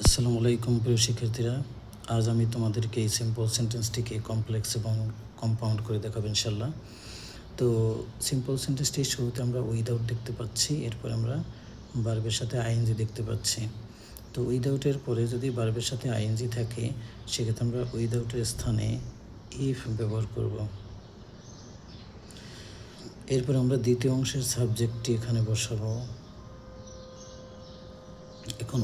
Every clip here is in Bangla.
আসসালামু আলাইকুম প্রিয় শিক্ষার্থীরা, আজ আমি তোমাদেরকে এই সিম্পল সেন্টেন্সটিকে কমপ্লেক্স এবং কম্পাউন্ড করে দেখাবো ইনশাল্লাহ। তো সিম্পল সেন্টেন্সটির শুরুতে আমরা উইদাউট দেখতে পাচ্ছি, এরপর আমরা ভার্বের সাথে আইএনজি দেখতে পাচ্ছি। তো উইদাউটের পরে যদি ভার্বের সাথে আইএনজি থাকে, সেক্ষেত্রে আমরা উইদাউটের স্থানে ইফ ব্যবহার করব। এরপর আমরা দ্বিতীয় অংশের সাবজেক্টটি এখানে বসাবো। এখন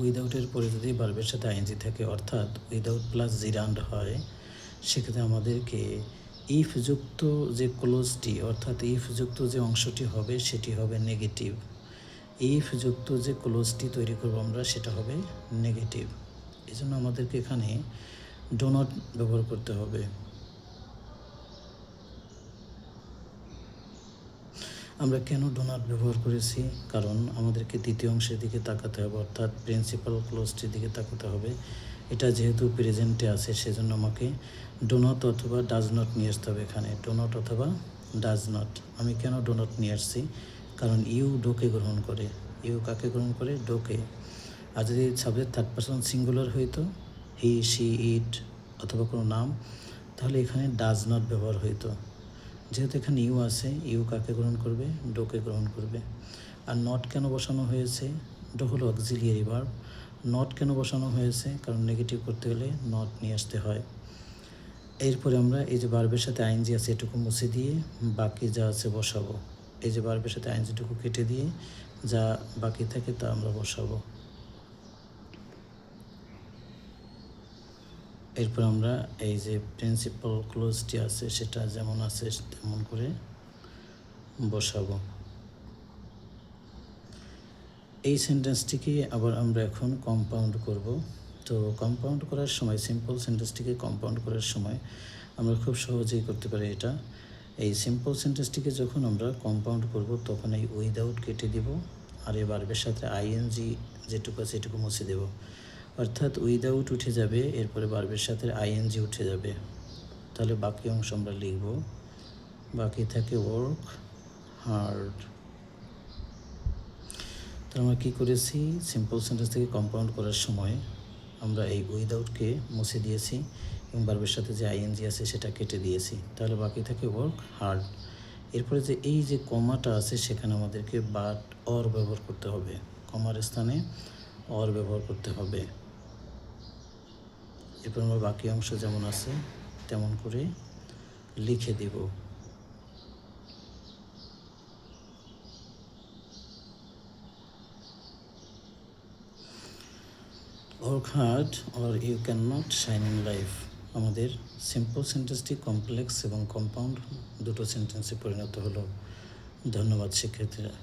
উইদাউটের পরে যদি ভার্বের সাথে আইএনজি থাকে, অর্থাৎ উইদাউট প্লাস জিরান্ড হয়, সেক্ষেত্রে আমাদেরকে ইফ যুক্ত যে ক্লোজটি, অর্থাৎ ইফ যুক্ত যে অংশটি হবে সেটি হবে নেগেটিভ। ইফ যুক্ত যে ক্লোজটি তৈরি করব আমরা, সেটা হবে নেগেটিভ। এই জন্য আমাদেরকে এখানে ডো নট ব্যবহার করতে হবে। আমরা কেন ডো নট ব্যবহার করেছি? কারণ আমাদেরকে দ্বিতীয় অংশের দিকে তাকাতে হবে, অর্থাৎ প্রিন্সিপাল ক্লোজটির দিকে তাকাতে হবে। এটা যেহেতু প্রেজেন্টে আছে, সেজন্য আমাকে ডো নট অথবা ডাজ নট নিয়ে আসতে হবে এখানে। ডো নট অথবা ডাজ নট। আমি কেন ডো নট নিয়ে আসছি? কারণ ইউ ডোকে গ্রহণ করে। ইউ কাকে গ্রহণ করে? ডোকে। আর যদি সাবজেক্ট থার্ড পারসন সিঙ্গুলার হইতো, হি, শি, ইট অথবা কোনো নাম, তাহলে এখানে ডাজ নট ব্যবহার হইতো। যেহেতু এখানে ইউ আছে, ইউ কাকে গ্রহণ করবে? ডোকে গ্রহণ করবে। আর নট কেন বসানো হয়েছে? ডো হলো অক্সিলিয়ারি ভার্ব। নট কেন বসানো হয়েছে? কারণ নেগেটিভ করতে গেলে নট নিয়ে আসতে হয়। এরপরে আমরা এই যে ভার্বের সাথে আইএনজি আছে এটুকু মুছে দিয়ে বাকি যা আছে বসাবো। এই যে ভার্বের সাথে আইএনজিটুকু কেটে দিয়ে যা বাকি থাকে তা আমরা বসাবো। এরপর আমরা এই যে প্রিন্সিপাল ক্লোজটি আছে সেটা যেমন আছে তেমন করে বসাবো। এই সেন্টেন্সটিকে আবার আমরা এখন কম্পাউন্ড করব। তো কম্পাউন্ড করার সময়, সিম্পল সেন্টেন্সটিকে কম্পাউন্ড করার সময় আমরা খুব সহজেই করতে পারি এটা। এই সিম্পল সেন্টেন্সটিকে যখন আমরা কম্পাউন্ড করব, তখন এই উইদাউট কেটে দিব, আর এই ভার্বের সাথে আইএনজি যেটুকু আছে এটুকু মুছে দেব। অর্থাৎ উইদাউট উঠে যাবে, এরপরে ভার্বের সাথে আইএনজি উঠে যাবে। তাহলে বাকি অংশ আমরা লিখব। বাকি থাকে ওয়ার্ক হার্ড। তো আমরা কী করেছি? সিম্পল সেন্টেন্স থেকে কম্পাউন্ড করার সময় আমরা এই উইদাউটকে মুছে দিয়েছি এবং ভার্বের সাথে যে আইএনজি আছে সেটা কেটে দিয়েছি। তাহলে বাকি থাকে ওয়ার্ক হার্ড। এরপরে যে এই যে কমাটা আছে, সেখানে আমাদেরকে বাট অর ব্যবহার করতে হবে। কমার স্থানে অর ব্যবহার করতে হবে। এরপর আমরা বাকি অংশ যেমন আছে তেমন করে লিখে দিব। Work hard or you can not shine in life. আমাদের সিম্পল সেন্টেন্সটি কমপ্লেক্স এবং কম্পাউন্ড দুটো সেন্টেন্সে পরিণত হলো। ধন্যবাদ শিক্ষার্থীরা।